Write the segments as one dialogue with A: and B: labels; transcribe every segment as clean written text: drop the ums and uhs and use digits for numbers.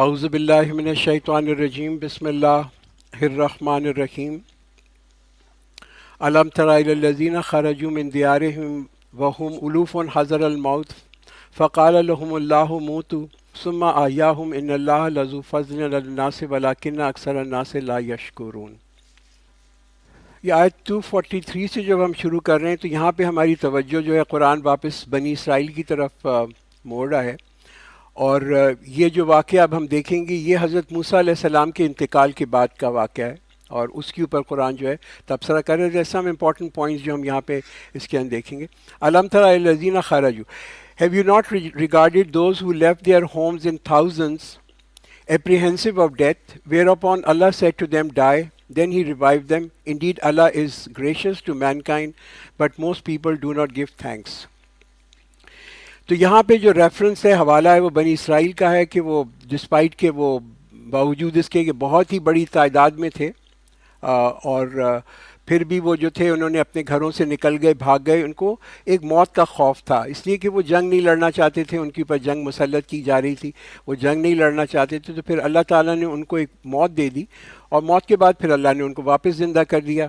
A: اعوذ باللہ من الشیطان الرجیم بسم اللہ الرحمن الرحیم الم تر الی الذین خرجوا من دیارہم وهم الوف حذر الموت فقال لهم اللہ موتوا ثم احیاهم ان اللہ لذو فضل علی الناس ولکن اکثر الناس لا یشکرون۔ یہ آیت 243 سے جب ہم شروع کر رہے ہیں تو یہاں پہ ہماری توجہ جو ہے قرآن واپس بنی اسرائیل کی طرف موڑ رہا ہے، اور یہ جو واقعہ اب ہم دیکھیں گے یہ حضرت موسیٰ علیہ السلام کے انتقال کے بعد کا واقعہ ہے، اور اس کے اوپر قرآن جو ہے تبصرہ کر رہے ہیں۔ سم امپورٹنٹ پوائنٹس جو ہم یہاں پہ اس کے اندر دیکھیں گے۔ الم تر الی الذین خرجوا، have you not regarded those who left their homes in thousands, apprehensive of death, whereupon Allah said to them, die, then he revived them. Indeed, Allah is gracious to mankind, but most people do not give thanks. تو یہاں پہ جو reference ہے، حوالہ ہے، وہ بنی اسرائیل کا ہے کہ وہ ڈسپائٹ کہ وہ باوجود اس کے کہ بہت ہی بڑی تعداد میں تھے، اور پھر بھی وہ جو تھے انہوں نے اپنے گھروں سے نکل گئے، بھاگ گئے۔ ان کو ایک موت کا خوف تھا، اس لیے کہ وہ جنگ نہیں لڑنا چاہتے تھے، ان کے اوپر جنگ مسلط کی جا رہی تھی، وہ جنگ نہیں لڑنا چاہتے تھے، تو پھر اللہ تعالیٰ نے ان کو ایک موت دے دی، اور موت کے بعد پھر اللہ نے ان کو واپس زندہ کر دیا۔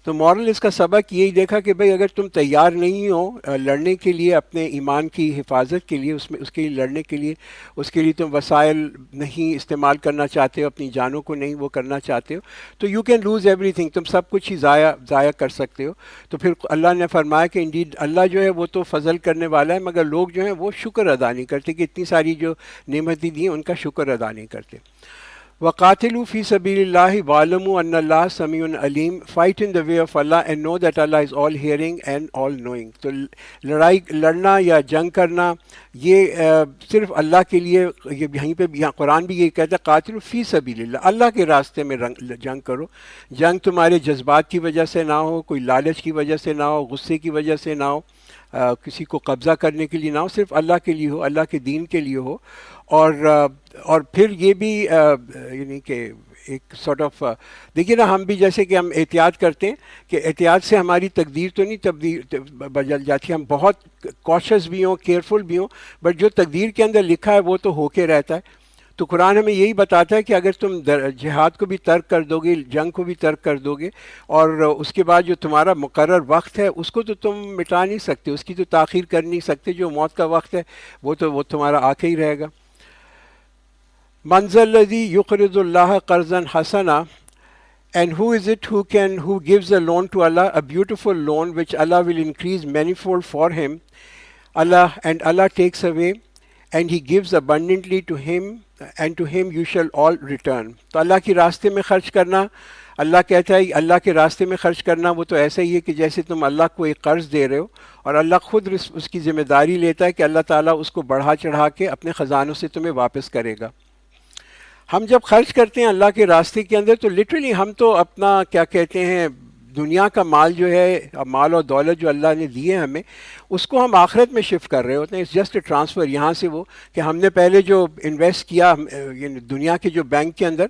A: تو مورل اس کا سبق یہی دیکھا کہ بھئی اگر تم تیار نہیں ہو لڑنے کے لیے، اپنے ایمان کی حفاظت کے لیے، اس کے لیے لڑنے کے لیے، اس کے لیے تم وسائل نہیں استعمال کرنا چاہتے ہو، اپنی جانوں کو نہیں وہ کرنا چاہتے ہو، تو you can lose every thing, تم سب کچھ ہی ضائع کر سکتے ہو۔ تو پھر اللہ نے فرمایا کہ انڈیڈ اللہ جو ہے وہ تو فضل کرنے والا ہے، مگر لوگ جو ہیں وہ شکر ادا نہیں کرتے کہ اتنی ساری جو نعمتیں دی ہیں ان کا شکر ادا نہیں کرتے۔ وَقَاتِلُوا فِي سَبِيلِ اللَّهِ وَاعْلَمُوا أَنَّ اللَّهَ سَمِيعٌ عَلِيمٌ۔ Fight in the way of Allah and know that Allah is all hearing and all knowing۔ تو لڑنا یا جنگ کرنا یہ صرف اللہ کے لیے، یہیں پہ یہاں قرآن بھی یہ کہتا ہے قاتلوا فی سبیل اللہ، اللہ کے راستے میں جنگ کرو۔ جنگ تمہارے جذبات کی وجہ سے نہ ہو، کوئی لالچ کی وجہ سے نہ ہو، غصے کی وجہ سے نہ ہو، کسی کو قبضہ کرنے کے لیے نہ ہو، صرف اللہ کے لیے ہو، اللہ کے دین کے لیے ہو۔ اور پھر یہ بھی یعنی کہ ایک سارٹ آف دیکھیے نا، ہم بھی جیسے کہ ہم احتیاط کرتے ہیں کہ احتیاط سے ہماری تقدیر تو نہیں تبدیل بدل جاتی، ہم بہت کوشش بھی ہوں، کیئرفل بھی ہوں، بٹ جو تقدیر کے اندر لکھا ہے وہ تو ہو کے رہتا ہے۔ تو قرآن ہمیں یہی بتاتا ہے کہ اگر تم جہاد کو بھی ترک کر دو گے، جنگ کو بھی ترک کر دو گے، اور اس کے بعد جو تمہارا مقرر وقت ہے اس کو تو تم مٹا نہیں سکتے، اس کی تو تاخیر کر نہیں سکتے، جو موت کا وقت ہے وہ تمہارا آ کے ہی رہے گا۔ من ذا الذی یقرض اللہ قرضا حسنا، and who is it who gives a loan to Allah, a beautiful loan which Allah will increase manifold for him. Allah takes away, and he gives abundantly to him, and to him you shall all return۔ تو اللہ کے راستے میں خرچ کرنا، اللہ کہتا ہے اللہ کے راستے میں خرچ کرنا وہ تو ایسا ہی ہے کہ جیسے تم اللہ کو ایک قرض دے رہے ہو، اور اللہ خود اس کی ذمہ داری لیتا ہے کہ اللہ تعالیٰ اس کو بڑھا چڑھا کے اپنے خزانوں سے تمہیں واپس کرے گا۔ ہم جب خرچ کرتے ہیں اللہ کے راستے کے اندر تو لٹرلی ہم تو اپنا کیا کہتے ہیں دنیا کا مال جو ہے، مال اور دولت جو اللہ نے دیے ہمیں، اس کو ہم آخرت میں شفٹ کر رہے ہوتے ہیں۔ اٹس جسٹ اے ٹرانسفر یہاں سے وہ کہ ہم نے پہلے جو انویسٹ کیا یعنی دنیا کے جو بینک کے اندر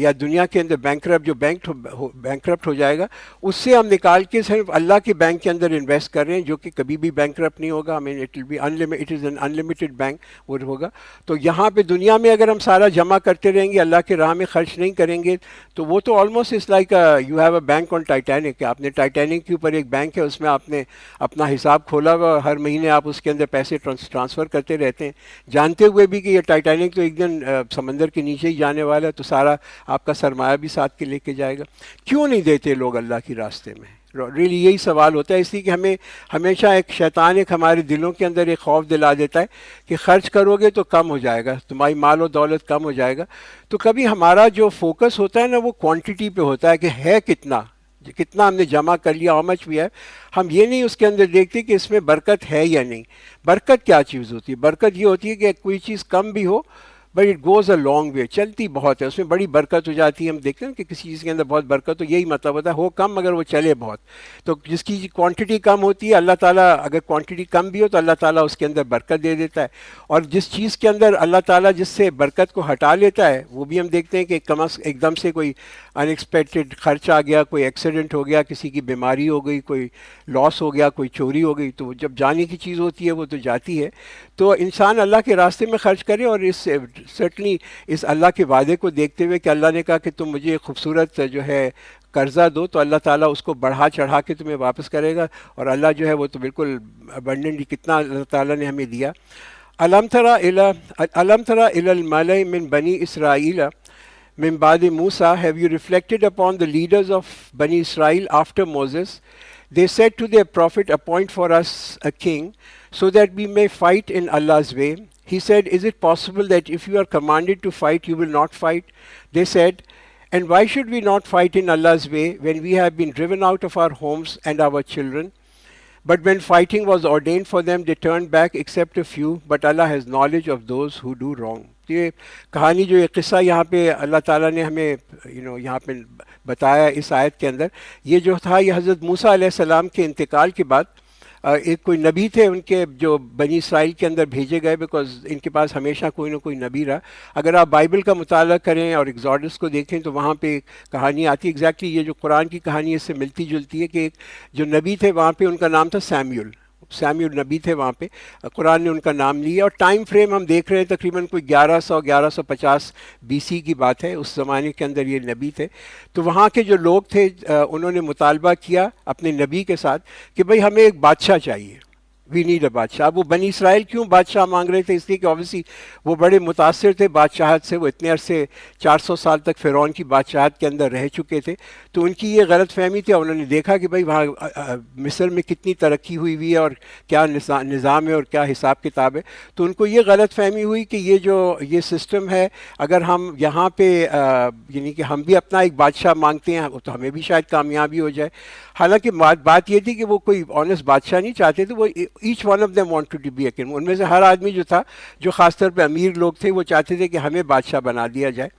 A: یا دنیا کے اندر بینکرپٹ ہو جائے گا، اس سے ہم نکال کے صرف اللہ کے بینک کے اندر انویسٹ کر رہے ہیں، جو کہ کبھی بھی بینکرپٹ نہیں ہوگا۔ It is an unlimited bank وہ ہوگا۔ تو یہاں پہ دنیا میں اگر ہم سارا جمع کرتے رہیں گے، اللہ کے راہ میں خرچ نہیں کریں گے، تو وہ تو almost it's like you have a bank on Titanic, کہ آپ نے ٹائٹینک کے اوپر ایک بینک ہے، اس میں آپ نے اپنا حساب کھولا ہوا، ہر مہینے آپ اس کے اندر پیسے ٹرانسفر کرتے رہتے ہیں، جانتے ہوئے بھی کہ یہ ٹائٹینک تو ایک دن سمندر کے نیچے ہی جانے والا ہے، تو سارا آپ کا سرمایہ بھی ساتھ کے لے کے جائے گا۔ کیوں نہیں دیتے لوگ اللہ کے راستے میں؟ ریلی یہی سوال ہوتا ہے، اس لیے کہ ہمیں ہمیشہ ایک شیطان ہمارے دلوں کے اندر ایک خوف دلا دیتا ہے کہ خرچ کرو گے تو کم ہو جائے گا، تمہاری مال و دولت کم ہو جائے گا۔ تو کبھی ہمارا جو فوکس ہوتا ہے نا وہ کوانٹٹی پہ ہوتا ہے کہ ہے کتنا ہم نے جمع کر لیا، ہاؤ مچ بھی ہے، ہم یہ نہیں اس کے اندر دیکھتے کہ اس میں برکت ہے یا نہیں۔ برکت کیا چیز ہوتی ہے؟ برکت یہ ہوتی ہے کہ کوئی چیز کم بھی ہو but it goes a long way, چلتی بہت ہے، اس میں بڑی برکت ہو جاتی ہے۔ ہم دیکھتے ہیں کہ کسی چیز کے اندر بہت برکت ہو، یہی مطلب ہوتا ہے ہو کم مگر وہ چلے بہت۔ تو جس کی کوانٹٹی کم ہوتی ہے، اللہ تعالیٰ اگر کوانٹٹی کم بھی ہو تو اللہ تعالیٰ اس کے اندر برکت دے دیتا ہے، اور جس چیز کے اندر اللہ تعالیٰ جس سے برکت کو ہٹا لیتا ہے وہ بھی ہم دیکھتے ہیں کہ ایک دم سے کوئی ان ایکسپیکٹڈ خرچ آ گیا، کوئی ایکسیڈنٹ ہو گیا، کسی کی بیماری ہو گئی، کوئی لاس ہو گیا، کوئی چوری ہو گئی، تو جب جانے کی چیز ہوتی ہے وہ تو جاتی ہے۔ تو انسان اللہ کے راستے میں خرچ کرے اور اس سرٹنلی اس اللہ کے وعدے کو دیکھتے ہوئے کہ اللہ نے کہا کہ تم مجھے ایک خوبصورت جو ہے قرضہ دو تو اللہ تعالیٰ اس کو بڑھا چڑھا کے تمہیں واپس کرے گا، اور اللہ جو ہے وہ تو بالکل ابنڈنٹلی کتنا اللہ تعالیٰ نے ہمیں دیا. الم تر الی الملأ من بنی اسرائیل من بعد موسیٰ, have you reflected upon the leaders of Bani Israel after Moses? They said to their prophet, appoint for us a king so that we may fight in Allah's way. He said, is it possible that if you are commanded to fight, you will not fight? They said, and why should we not fight in Allah's way when we have been driven out of our homes and our children? But when fighting was ordained for them, they turned back except a few, but Allah has knowledge of those who do wrong. یہ کہانی جو یہ قصہ یہاں پہ اللہ تعالیٰ نے ہمیں یہاں پہ بتایا اس آیت کے اندر، یہ جو تھا یہ حضرت موسیٰ علیہ السلام کے انتقال کے بعد ایک کوئی نبی تھے ان کے جو بنی اسرائیل کے اندر بھیجے گئے، بیکاز ان کے پاس ہمیشہ کوئی نہ کوئی نبی رہا. اگر آپ بائبل کا مطالعہ کریں اور ایگزوڈس کو دیکھیں تو وہاں پہ کہانی آتی ہے ایگزیکٹلی یہ جو قرآن کی کہانی اس سے ملتی جلتی ہے، کہ ایک جو نبی تھے وہاں پہ ان کا نام تھا سیمیول نبی تھے وہاں پہ، قرآن نے ان کا نام لیا، اور ٹائم فریم ہم دیکھ رہے ہیں تقریباً کوئی 1150 BC کی بات ہے. اس زمانے کے اندر یہ نبی تھے. تو وہاں کے جو لوگ تھے انہوں نے مطالبہ کیا اپنے نبی کے ساتھ کہ بھئی ہمیں ایک بادشاہ چاہیے، وی نیڈ اے بادشاہ. اب وہ بنی اسرائیل کیوں بادشاہ مانگ رہے تھے؟ اس لیے کہ اوبیسلی وہ بڑے متاثر تھے بادشاہت سے، وہ اتنے عرصے 400 سال تک فرعون کی بادشاہت کے اندر رہ چکے تھے. تو ان کی یہ غلط فہمی تھی، اور انہوں نے دیکھا کہ بھئی وہاں مصر میں کتنی ترقی ہوئی ہے اور کیا نظام ہے اور کیا حساب کتاب ہے. تو ان کو یہ غلط فہمی ہوئی کہ یہ سسٹم ہے، اگر ہم یہاں پہ یعنی کہ ہم بھی اپنا ایک بادشاہ مانگتے ہیں تو ہمیں بھی شاید کامیابی ہو جائے. حالانکہ بات یہ تھی کہ وہ کوئی آنیسٹ بادشاہ نہیں چاہتے تھے، وہ each one of them wanted to be a king. ان میں سے ہر آدمی جو تھا، جو خاص طور پہ امیر لوگ تھے، وہ چاہتے تھے کہ ہمیں بادشاہ بنا دیا جائے.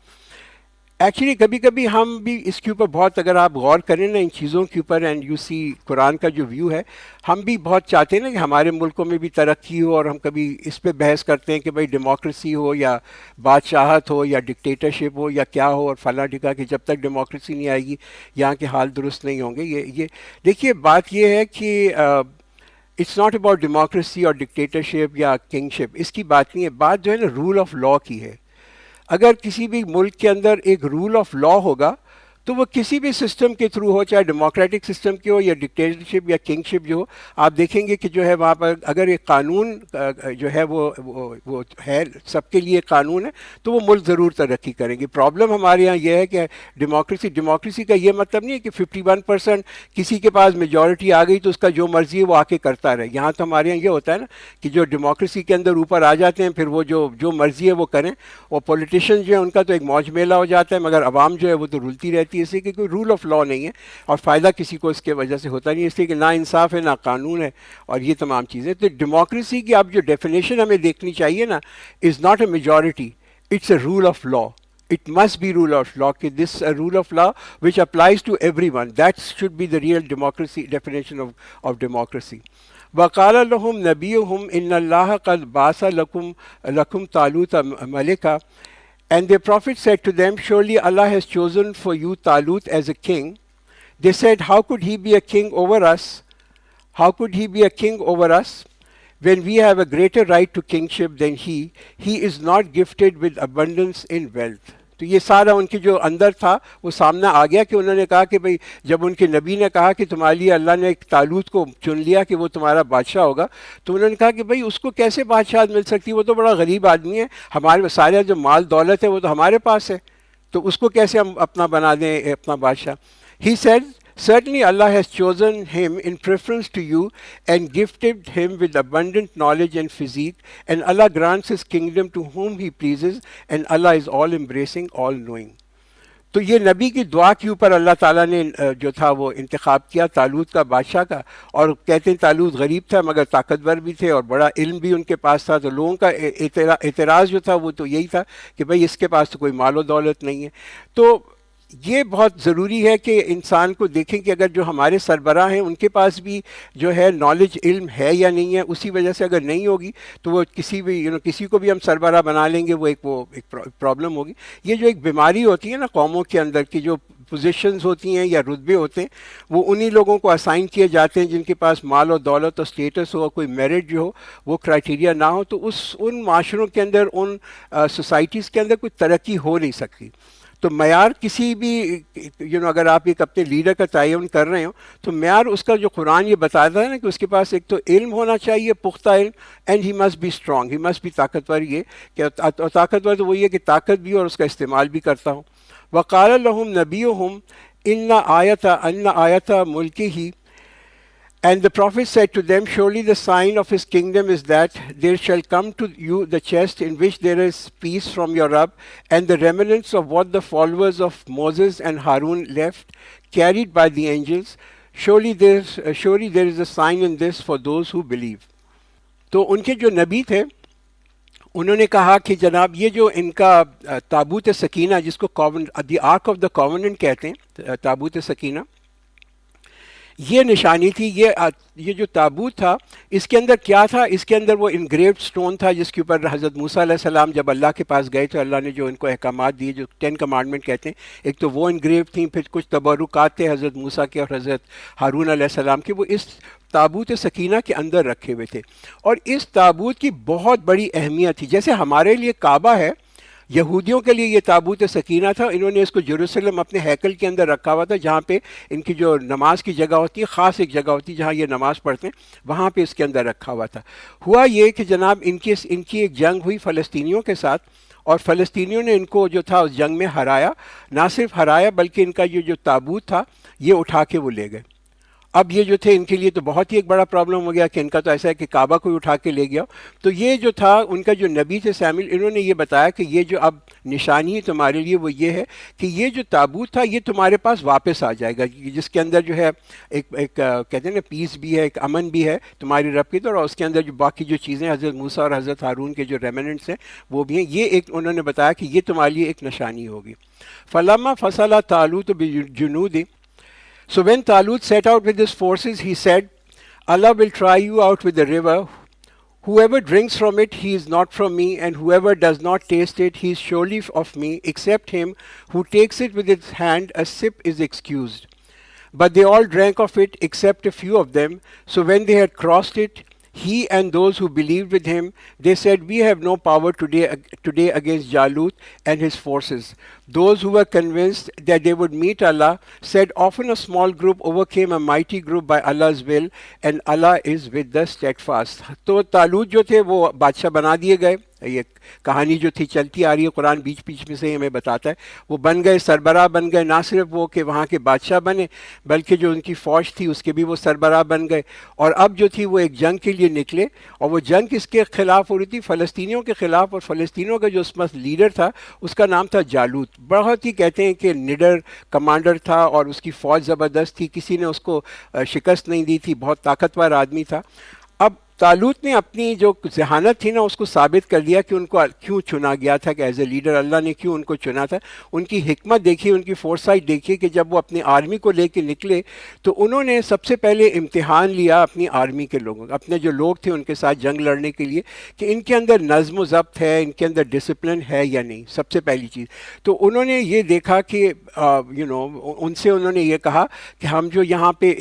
A: ایکچولی کبھی کبھی ہم بھی اس کے اوپر بہت، اگر آپ غور کریں نا ان چیزوں کے اوپر، اینڈ یو سی قرآن کا جو ویو ہے، ہم بھی بہت چاہتے ہیں نا کہ ہمارے ملکوں میں بھی ترقی ہو، اور ہم کبھی اس پہ بحث کرتے ہیں کہ بھئی ڈیموکریسی ہو یا بادشاہت ہو یا ڈکٹیٹرشپ ہو یا کیا ہو، اور فلاں ٹھکا کہ جب تک ڈیموکریسی نہیں آئے گی یہاں کے حال درست نہیں ہوں گے. یہ دیکھیے بات یہ ہے کہ اٹس ناٹ اباؤٹ ڈیموکریسی اور ڈکٹیٹرشپ یا کنگشپ، اس کی بات نہیں ہے. بات جو ہے نا رول آف لا کی ہے. اگر کسی بھی ملک کے اندر ایک رول آف لا ہوگا تو وہ کسی بھی سسٹم کے تھرو ہو، چاہے ڈیموکریٹک سسٹم کے ہو یا ڈکٹیٹرشپ یا کنگشپ جو ہو، آپ دیکھیں گے کہ جو ہے وہاں پر اگر ایک قانون جو ہے وہ ہے، سب کے لیے قانون ہے، تو وہ ملک ضرور ترقی کریں گے. پرابلم ہمارے یہاں یہ ہے کہ ڈیموکریسی کا یہ مطلب نہیں ہے کہ 51% کسی کے پاس میجورٹی آ گئی تو اس کا جو مرضی ہے وہ آ کے کرتا رہے. یہاں تو ہمارے یہاں یہ ہوتا ہے نا کہ جو ڈیموکریسی کے اندر اوپر آ جاتے ہیں پھر وہ جو مرضی ہے وہ کریں، اور پولیٹیشین جو ہے ان کا تو ایک موج میلہ ہو جاتا ہے، مگر عوام جو ہے وہ تو رلتی رہتی ہے، اس لیے کہ کوئی رول آف لا نہیں ہے اور فائدہ کسی کو اس کے وجہ سے ہوتا نہیں، اس لیے کہ نہ انصاف ہے نہ قانون ہے اور یہ تمام چیزیں. تو ڈیموکریسی کی اب جو ڈیفینیشن ہمیں دیکھنی چاہیے نا، is not a majority, it's a rule of law. It must be rule of law. This is a rule of law which applies to everyone. That should be the real democracy definition of democracy. وَقَالَ لَهُمْ نَبِيُّهُمْ إِنَّ اللَّهَ قَدْ بَعَثَ لَكُمْ طَالُوتَ مَلِكًا. And their prophet said to them, surely Allah has chosen for you Talut as a king. They said, how could he be a king over us? How could he be a king over us? When we have a greater right to kingship than he is not gifted with abundance in wealth. تو یہ سارا ان کے جو اندر تھا وہ سامنے آ گیا کہ انہوں نے کہا کہ بھئی جب ان کے نبی نے کہا کہ تمہارے لیے اللہ نے ایک طالوت کو چن لیا کہ وہ تمہارا بادشاہ ہوگا، تو انہوں نے کہا کہ بھئی اس کو کیسے بادشاہت مل سکتی، وہ تو بڑا غریب آدمی ہے، ہمارے سارے جو مال دولت ہے وہ تو ہمارے پاس ہے، تو اس کو کیسے ہم اپنا بنا دیں اپنا بادشاہ. He said, certainly Allah has chosen him in preference to you and gifted him with abundant knowledge and physique, and Allah grants his kingdom to whom he pleases, and Allah is all embracing, all knowing. تو یہ نبی کی دعا کے اوپر اللہ تعالیٰ نے جو تھا وہ انتخاب کیا طالوت کا بادشاہ کا، اور کہتے ہیں طالوت غریب تھا مگر طاقتور بھی تھے اور بڑا علم بھی ان کے پاس تھا. تو لوگوں کا اعتراض جو تھا وہ تو یہی تھا کہ بھئی اس کے پاس تو کوئی مال و دولت نہیں ہے. تو یہ بہت ضروری ہے کہ انسان کو دیکھیں کہ اگر جو ہمارے سربراہ ہیں ان کے پاس بھی جو ہے نالج علم ہے یا نہیں ہے. اسی وجہ سے اگر نہیں ہوگی تو وہ کسی بھی کسی کو بھی ہم سربراہ بنا لیں گے, وہ ایک پرابلم ہوگی. یہ جو ایک بیماری ہوتی ہے نا قوموں کے اندر کی, جو پوزیشنز ہوتی ہیں یا رتبے ہوتے ہیں, وہ انہی لوگوں کو اسائن کیے جاتے ہیں جن کے پاس مال و دولت اور اسٹیٹس ہو, کوئی میرٹ جو ہو وہ کرائٹیریا نہ ہو, تو ان معاشروں کے اندر, ان سوسائٹیز کے اندر کوئی ترقی ہو نہیں سکتی. تو معیار کسی بھی اگر آپ ایک اپنے لیڈر کا تعین کر رہے ہو تو معیار اس کا جو قرآن یہ بتاتا ہے نا کہ اس کے پاس ایک تو علم ہونا چاہیے, پختہ علم, and he must be strong, he must be طاقتور. یہ کہ طاقتور تو وہی ہے کہ طاقت بھی اور اس کا استعمال بھی کرتا ہوں. وقال لهم نبیہم ان آیت ملکہ, and the prophet said to them, surely the sign of his kingdom is that there shall come to you the chest in which there is peace from your Rabb, and the remnants of what the followers of Moses and Harun left, carried by the angels. Surely there is a sign in this for those who believe. تو ان کے جو نبی تھے انہوں نے کہا کہ جناب یہ جو ان کا تابوت سکینہ, جس کو دی آرک آف دا کووننٹ کہتے ہیں, تابوت سکینہ, یہ نشانی تھی. یہ جو تابوت تھا اس کے اندر کیا تھا؟ اس کے اندر وہ انگریوڈ سٹون تھا جس کے اوپر حضرت موسیٰ علیہ السلام جب اللہ کے پاس گئے تو اللہ نے جو ان کو احکامات دیے, جو 10 کمانڈمنٹ کہتے ہیں, ایک تو وہ انگریوڈ تھیں, پھر کچھ تبرکات تھے حضرت موسیٰ کے اور حضرت ہارون علیہ السلام کے, وہ اس تابوت سکینہ کے اندر رکھے ہوئے تھے. اور اس تابوت کی بہت بڑی اہمیت تھی. جیسے ہمارے لیے کعبہ ہے, یہودیوں کے لیے یہ تابوت سکینہ تھا. انہوں نے اس کو جیروسلم اپنے ہیکل کے اندر رکھا ہوا تھا, جہاں پہ ان کی جو نماز کی جگہ ہوتی ہے, خاص ایک جگہ ہوتی ہے جہاں یہ نماز پڑھتے ہیں, وہاں پہ اس کے اندر رکھا ہوا تھا. ہوا یہ کہ جناب ان کی ایک جنگ ہوئی فلسطینیوں کے ساتھ, اور فلسطینیوں نے ان کو جو تھا اس جنگ میں ہرایا. نہ صرف ہرایا بلکہ ان کا جو تابوت تھا یہ اٹھا کے وہ لے گئے. اب یہ جو تھے ان کے لیے تو بہت ہی ایک بڑا پرابلم ہو گیا کہ ان کا تو ایسا ہے کہ کعبہ کوئی اٹھا کے لے گیا. تو یہ جو تھا ان کا جو نبی تھے سامعین, انہوں نے یہ بتایا کہ یہ جو اب نشانی ہے تمہارے لیے وہ یہ ہے کہ یہ جو تابوت تھا یہ تمہارے پاس واپس آ جائے گا, جس کے اندر جو ہے ایک کہتے ہیں نا پیس بھی ہے, ایک امن بھی ہے تمہاری رب کی طرف, اور اس کے اندر جو باقی جو چیزیں حضرت موسیٰ اور حضرت ہارون کے جو ریمننٹس ہیں وہ بھی ہیں. یہ ایک انہوں نے بتایا کہ یہ تمہارے لیے ایک نشانی ہوگی. فلما فصل طالوت بجنود, so when Talut set out with his forces, he said, Allah will try you out with the river. Whoever drinks from it, he is not from me, and whoever does not taste it, he is surely of me, except him who takes it with his hand, a sip is excused. But they all drank of it, except a few of them. So when they had crossed it, he and those who believed with him, they said, we have no power today against Jalut and his forces. Those who were convinced that they would meet Allah said, often a small group overcame a mighty group by Allah's will, and Allah is with the steadfast. تو طالوت جو تھے وہ بادشاہ بنا دیے گئے. یہ کہانی جو تھی چلتی آ رہی ہے, قرآن بیچ بیچ میں سے ہمیں بتاتا ہے, وہ بن گئے, سربراہ بن گئے. نہ صرف وہ کہ وہاں کے بادشاہ بنے بلکہ جو ان کی فوج تھی اس کے بھی وہ سربراہ بن گئے. اور اب جو تھی وہ ایک جنگ کے لیے نکلے, اور وہ جنگ کس کے خلاف ہو رہی تھی؟ فلسطینیوں کے خلاف. اور فلسطینیوں کا جو اس وقت لیڈر تھا اس کا نام تھا جالوت. بہت ہی کہتے ہیں کہ نڈر کمانڈر تھا, اور اس کی فوج زبردست تھی, کسی نے اس کو شکست نہیں دی تھی, بہت طاقتور آدمی تھا. اب طالوت نے اپنی جو ذہانت تھی نا اس کو ثابت کر دیا کہ ان کو کیوں چنا گیا تھا, کہ ایز اے لیڈر اللہ نے کیوں ان کو چنا تھا. ان کی حکمت دیکھیے, ان کی فورسائٹ دیکھیے کہ جب وہ اپنی آرمی کو لے کے نکلے تو انہوں نے سب سے پہلے امتحان لیا اپنی آرمی کے لوگوں, اپنے جو لوگ تھے ان کے ساتھ جنگ لڑنے کے لیے, کہ ان کے اندر نظم و ضبط ہے, ان کے اندر ڈسپلن ہے یا نہیں. سب سے پہلی چیز تو انہوں نے یہ دیکھا کہ ان سے انہوں نے یہ کہا کہ ہم جو یہاں پہ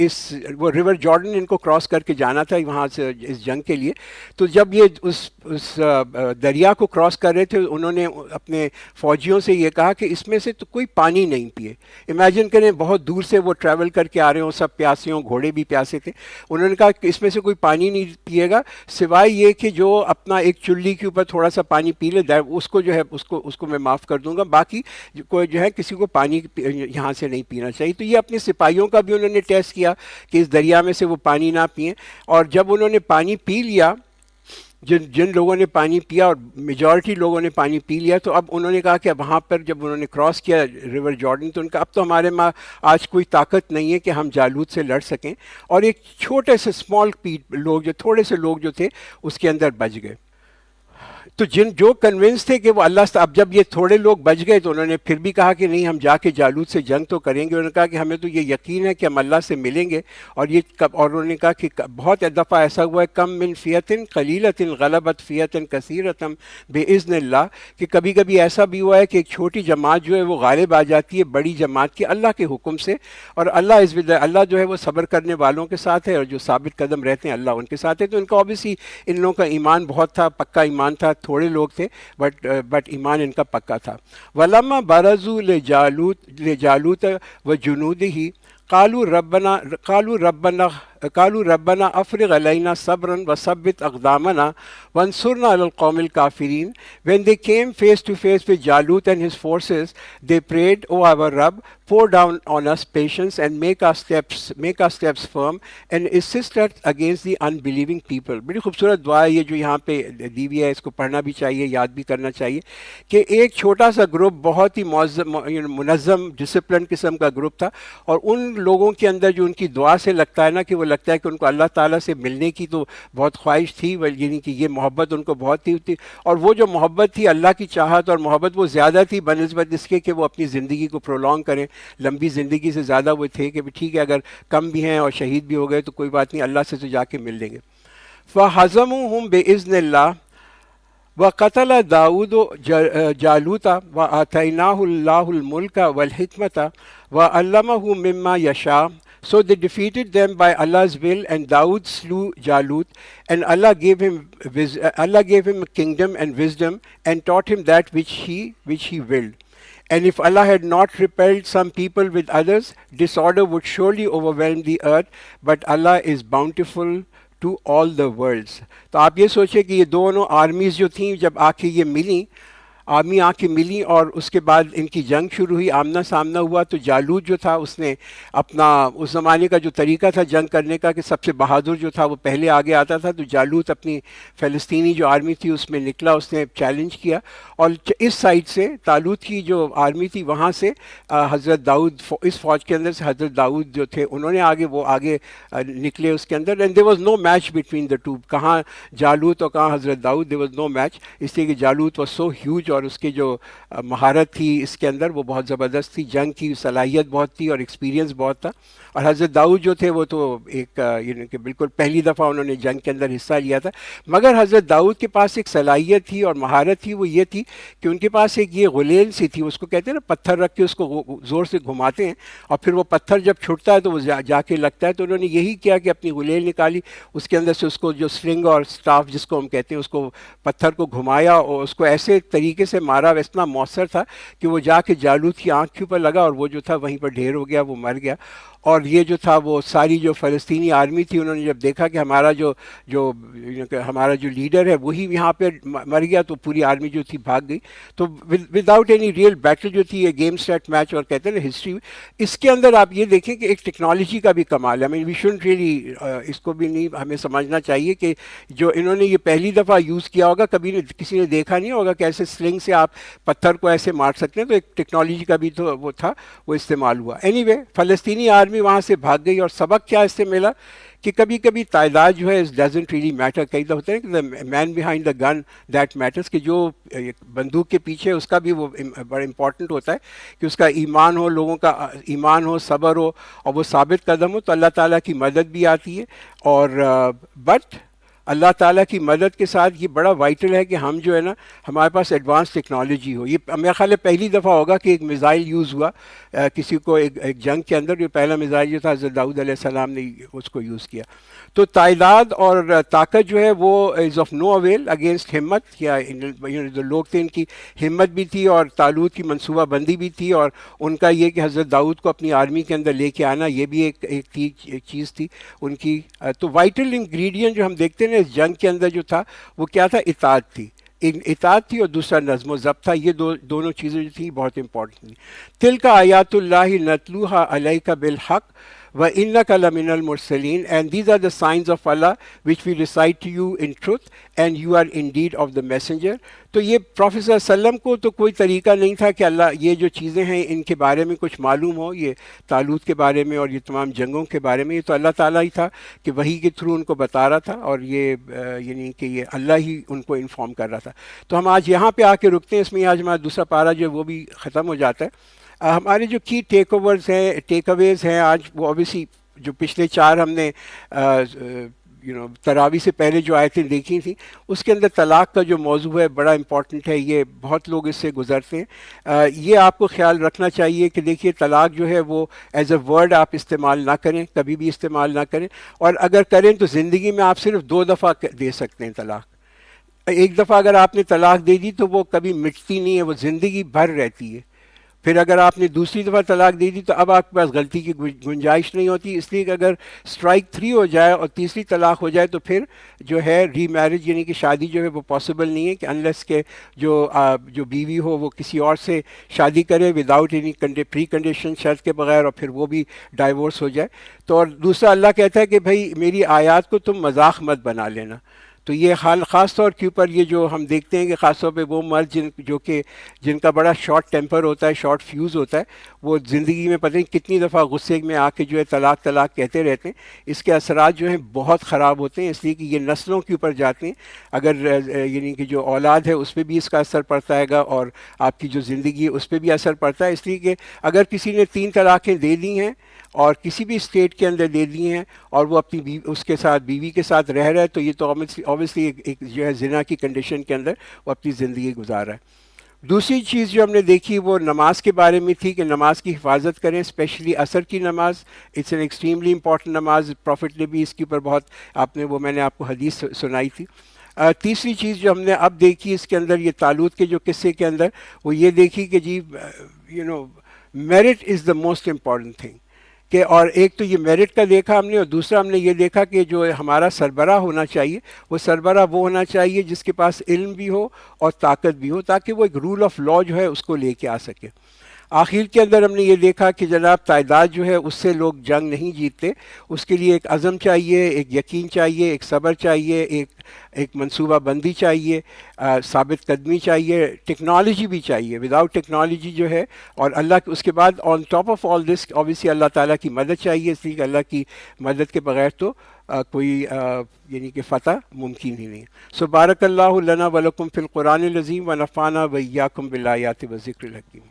A: وہ ریور جارڈن ان کو کراس کر کے جانا تھا وہاں سے اس جنگ کے لیے. تو جب یہ اس دریا کو کراس کر رہے تھے انہوں نے اپنے فوجیوں سے یہ کہا کہ اس میں سے تو کوئی پانی نہیں پیے. امیجن کریں بہت دور سے وہ ٹریول کر کے آ رہے ہوں, سب پیاسے ہوں, گھوڑے بھی پیاسے تھے. انہوں نے کہا کہ اس میں سے کوئی پانی نہیں پیے گا سوائے یہ کہ جو اپنا ایک چلی کے اوپر تھوڑا سا پانی پی لے, اس کو جو ہے اس کو میں معاف کر دوں گا, باقی کوئی جو ہے کسی کو پانی یہاں سے نہیں پینا چاہیے. تو یہ اپنے سپاہیوں کا بھی انہوں نے ٹیسٹ کیا کہ اس دریا میں سے وہ پانی نہ پئیں. اور جب انہوں نے پانی پی لیا, جن لوگوں نے پانی پیا, اور میجورٹی لوگوں نے پانی پی لیا, تو اب انہوں نے کہا کہ وہاں پر جب انہوں نے کراس کیا ریور جارڈن تو ان کا اب تو ہمارے ماں آج کوئی طاقت نہیں ہے کہ ہم جالوت سے لڑ سکیں. اور ایک چھوٹے سے اسمال لوگ جو تھوڑے سے لوگ جو تھے اس کے اندر بچ گئے. تو جو کنونس تھے کہ وہ اللہ سے، اب جب یہ تھوڑے لوگ بچ گئے تو انہوں نے پھر بھی کہا کہ نہیں ہم جا کے جالوت سے جنگ تو کریں گے. انہوں نے کہا کہ ہمیں تو یہ یقین ہے کہ ہم اللہ سے ملیں گے. اور انہوں نے کہا کہ بہت دفعہ ایسا ہوا ہے، کم من فیتن قلیلۃ غلبت فیتن کثیرۃ باذن اللہ، کہ کبھی کبھی ایسا بھی ہوا ہے کہ ایک چھوٹی جماعت جو ہے وہ غالب آ جاتی ہے بڑی جماعت کی اللہ کے حکم سے. اور اللہ جو ہے وہ صبر کرنے والوں کے ساتھ ہے، اور جو ثابت قدم رہتے ہیں اللہ ان کے ساتھ ہے. تو ان کا اوبیسلی ان لوگوں کا ایمان بہت تھا، پکا ایمان تھا. تھوڑے لوگ تھے بٹ ایمان ان کا پکا تھا. وَلَمَّا بَرَزُوا لِجَالُوتَ وَجُنُودِهِ قالوا ربنا افرغ علينا صبرا وثبت اقدامنا وانصرنا على القوم الكافرين. When they came face to face with Jalut and his forces, they prayed, O our Rabb, pour down on us patience and make our steps firm and assist us against the unbelieving people. بڑی خوبصورت دعا ہے یہ جو یہاں پہ دی ہوئی ہے، اس کو پڑھنا بھی چاہیے، یاد بھی کرنا چاہیے کہ ایک چھوٹا سا گروپ بہت ہی منظم ڈسپلن قسم کا گروپ تھا، اور ان لوگوں کے اندر جو ان کی دعا سے لگتا ہے نا کہ وہ لگتا ہے کہ ان کو اللہ تعالیٰ سے ملنے کی تو بہت خواہش تھی، یعنی کہ یہ محبت ان کو بہت تھی. اور وہ جو محبت تھی اللہ کی چاہت اور محبت وہ زیادہ تھی بنسبت اس کے کہ وہ اپنی زندگی کو پرولونگ کریں. لمبی زندگی سے زیادہ وہ تھے کہ ٹھیک ہے اگر کم بھی ہیں اور شہید بھی ہو گئے تو کوئی بات نہیں، اللہ سے تو جا کے مل لیں گے. فَحَزَمُوهُمْ بِإِذْنِ اللَّهِ وَقَتَلَ دَاوُدُ جَالُوتَ وَآتَيْنَاهُ اللَّهُ الْمُلْكَ وَالْحِكْمَةَ وَعَلَّمَهُ مِمَّا يَشَاءُ. So they defeated them by Allah's will, and Dawood slew Jalut, and Allah gave him a kingdom and wisdom, and taught him that which he willed. And if Allah had not repelled some people with others, disorder would surely overwhelm the earth, but Allah is bountiful to all the worlds. تو آپ یہ سوچیں کہ یہ دونوں armies جو تھیں جب آ کے یہ آرمی آ کے ملی اور اس کے بعد ان کی جنگ شروع ہوئی، آمنا سامنا ہوا. تو جالوت جو تھا اس نے اپنا اس زمانے کا جو طریقہ تھا جنگ کرنے کا کہ سب سے بہادر جو تھا وہ پہلے آگے آتا تھا. تو جالوت اپنی فلسطینی جو آرمی تھی اس میں نکلا، اس نے چیلنج کیا، اور اس سائڈ سے طالوت کی جو آرمی تھی وہاں سے حضرت داؤد، اس فوج کے اندر سے حضرت داؤد جو تھے انہوں نے آگے نکلے اس کے اندر. And there was no match between the two, کہاں جالوت اور کہاں حضرت داؤد، دیر واز نو میچ، اس لیے کہ جالوت واز سو ہیوج اور اس کی جو مہارت تھی اس کے اندر وہ بہت زبردست تھی، جنگ کی صلاحیت بہت تھی اور ایکسپیرینس بہت تھا. اور حضرت داؤد جو تھے وہ تو ایک یعنی کہ بالکل پہلی دفعہ انہوں نے جنگ کے اندر حصہ لیا تھا. مگر حضرت داؤد کے پاس ایک صلاحیت تھی اور مہارت تھی، وہ یہ تھی کہ ان کے پاس ایک یہ غلیل سی تھی، اس کو کہتے ہیں نا پتھر رکھ کے اس کو زور سے گھماتے ہیں اور پھر وہ پتھر جب چھٹتا ہے تو وہ جا کے لگتا ہے. تو انہوں نے یہی کیا کہ اپنی غلیل نکالی، اس کے اندر سے اس کو جو سلنگ اور سٹاف جس کو ہم کہتے ہیں اس کو پتھر کو گھمایا اور اس کو ایسے طریقے سے مارا، اتنا مؤثر تھا کہ وہ جا کے جالوت کی آنکھ کے اوپر لگا اور وہ جو تھا وہیں پر ڈھیر ہو گیا، وہ مر گیا. اور یہ جو تھا وہ ساری جو فلسطینی آرمی تھی انہوں نے جب دیکھا کہ ہمارا جو لیڈر ہے وہی یہاں پہ مر گیا تو پوری آرمی جو تھی بھاگ گئی. تو وداؤٹ اینی ریئل بیٹل جو تھی یہ گیم سیٹ میچ اور کہتے ہیں نا ہسٹری، اس کے اندر آپ یہ دیکھیں کہ ایک ٹیکنالوجی کا بھی کمال ہے. وی شوڈنٹ ریئلی اس کو بھی نہیں ہمیں سمجھنا چاہیے کہ جو انہوں نے یہ پہلی دفعہ یوز کیا ہوگا، کبھی کسی نے دیکھا نہیں ہوگا کہ ایسے سلنگ سے آپ پتھر کو ایسے مار سکتے ہیں. تو ایک ٹیکنالوجی کا بھی تو وہ تھا، وہ استعمال ہوا. اینی وے فلسطینی آرمی وہاں سے بھاگ گئی. اور سبق کیا اس سے ملا کہ کبھی کبھی تعداد جو ہے ڈزنٹ ریلی میٹر. کئی دفعہ ہوتے ہیں کہ man behind the gun that matters, کہ جو بندوق کے پیچھے اس کا بھی وہ بڑا امپورٹنٹ ہوتا ہے کہ اس کا ایمان ہو، لوگوں کا ایمان ہو، صبر ہو اور وہ ثابت قدم ہو تو اللہ تعالیٰ کی مدد بھی آتی ہے. اور بٹ اللہ تعالیٰ کی مدد کے ساتھ یہ بڑا وائٹل ہے کہ ہم جو ہے نا ہمارے پاس ایڈوانس ٹیکنالوجی ہو. یہ میرا خیال ہے پہلی دفعہ ہوگا کہ ایک میزائل یوز ہوا کسی کو ایک جنگ کے اندر. جو پہلا میزائل جو تھا حضرت داؤد علیہ السلام نے اس کو یوز کیا. تو تعداد اور طاقت جو ہے وہ is of no avail against ہمت. یا جو لوگ تھے ان کی ہمت بھی تھی اور طالوت کی منصوبہ بندی بھی تھی، اور ان کا یہ کہ حضرت داؤد کو اپنی آرمی کے اندر لے کے آنا یہ بھی ایک چیز تھی ان کی. تو وائٹل انگریڈینٹ جو ہم دیکھتے ہیں نا اس جنگ کے اندر جو تھا وہ کیا تھا؟ اطاعت تھی اور دوسرا نظم و ضبط تھا. یہ دونوں چیزیں جو تھیں بہت امپورٹنٹ تھیں. تلک آیات اللہ نتلوہا علیک بالحق وَإِنَّكَ لَمِنَ الْمُرْسَلِينَ, and these are the signs of Allah which we recite to you in truth, and you are indeed of the messenger. تو یہ پروفیسر صلی اللہ علیہ وسلم کو تو کوئی طریقہ نہیں تھا کہ اللہ یہ جو چیزیں ہیں ان کے بارے میں کچھ معلوم ہو، یہ طالوت کے بارے میں اور یہ تمام جنگوں کے بارے میں. یہ تو اللہ تعالیٰ ہی تھا کہ وحی کے تھرو ان کو بتا رہا تھا، اور یہ یعنی کہ یہ اللہ ہی ان کو انفارم کر رہا تھا. تو ہم آج یہاں پہ آ کے رکتے ہیں. اس میں آج ہمارا دوسرا پارہ جو ہے وہ بھی ختم ہو جاتا ہے. ہمارے جو کی ٹیک اوورز ہیں، ٹیک اویز ہیں آج، وہ اوبیسلی جو پچھلے 4 ہم نے تراوی سے پہلے جو آیتیں دیکھی تھیں، اس کے اندر طلاق کا جو موضوع ہے بڑا امپورٹنٹ ہے. یہ بہت لوگ اس سے گزرتے ہیں. یہ آپ کو خیال رکھنا چاہیے کہ دیکھیے طلاق جو ہے وہ ایز اے ورڈ آپ استعمال نہ کریں، کبھی بھی استعمال نہ کریں. اور اگر کریں تو زندگی میں آپ صرف 2 دفعہ دے سکتے ہیں طلاق. ایک دفعہ اگر آپ نے طلاق دے دی تو وہ کبھی مٹتی نہیں ہے، وہ زندگی بھر رہتی ہے. پھر اگر آپ نے دوسری دفعہ طلاق دے دی تو اب آپ کے پاس غلطی کی گنجائش نہیں ہوتی. اس لیے کہ اگر اسٹرائک 3 ہو جائے اور تیسری طلاق ہو جائے تو پھر جو ہے ری میرج یعنی کہ شادی جو ہے وہ پاسبل نہیں ہے، کہ انلیس کہ جو بیوی ہو وہ کسی اور سے شادی کرے وداؤٹ اینی پری کنڈیشن، شرط کے بغیر، اور پھر وہ بھی ڈائیورس ہو جائے. تو اور دوسرا اللہ کہتا ہے کہ بھائی میری آیات کو تم مذاق مت بنا لینا. تو یہ خاص طور کے اوپر یہ جو ہم دیکھتے ہیں کہ خاص طور پہ وہ مرد جن کا بڑا شارٹ ٹیمپر ہوتا ہے، شارٹ فیوز ہوتا ہے، وہ زندگی میں پتہ نہیں کتنی دفعہ غصے میں آ کے جو ہے طلاق طلاق کہتے رہتے ہیں. اس کے اثرات جو ہیں بہت خراب ہوتے ہیں، اس لیے کہ یہ نسلوں کے اوپر جاتے ہیں. اگر یعنی کہ جو اولاد ہے اس پہ بھی اس کا اثر پڑتا ہے گا، اور آپ کی جو زندگی ہے اس پہ بھی اثر پڑتا ہے. اس لیے کہ اگر کسی نے 3 طلاقیں دے دی ہیں اور کسی بھی اسٹیٹ کے اندر دے دی ہیں، اور وہ اپنی اس کے ساتھ بیوی کے ساتھ رہ رہا ہے، تو یہ تو اوبیسلی ایک جو ہے زنا کی کنڈیشن کے اندر وہ اپنی زندگی گزار رہا ہے. دوسری چیز جو ہم نے دیکھی وہ نماز کے بارے میں تھی کہ نماز کی حفاظت کریں، اسپیشلی عصر کی نماز. اٹس این ایکسٹریملی امپورٹنٹ نماز. پروفٹ نے بھی اس کے اوپر بہت میں نے آپ کو حدیث سنائی تھی. تیسری چیز جو ہم نے اب دیکھی اس کے اندر، یہ طالوت کے جو قصے کے اندر، وہ یہ دیکھی کہ جی merit is the most important thing. کہ اور ایک تو یہ میرٹ کا دیکھا ہم نے، اور دوسرا ہم نے یہ دیکھا کہ جو ہمارا سربراہ ہونا چاہیے وہ سربراہ وہ ہونا چاہیے جس کے پاس علم بھی ہو اور طاقت بھی ہو، تاکہ وہ ایک رول آف لا جو ہے اس کو لے کے آ سکے. آخر کے اندر ہم نے یہ دیکھا کہ جناب تعداد جو ہے اس سے لوگ جنگ نہیں جیتتے. اس کے لیے ایک عزم چاہیے، ایک یقین چاہیے، ایک صبر چاہیے، ایک منصوبہ بندی چاہیے، ثابت قدمی چاہیے، ٹیکنالوجی بھی چاہیے. وداؤٹ ٹیکنالوجی جو ہے، اور اللہ اس کے بعد on top of all this obviously اللہ تعالیٰ کی مدد چاہیے. اس لیے کہ اللہ کی مدد کے بغیر تو کوئی یعنی کہ فتح ممکن ہی نہیں. سو بارک اللہ لنا ولکم فی القرآن العظیم ونفعنا وإیاکم بالآیات والذکر الحکیم.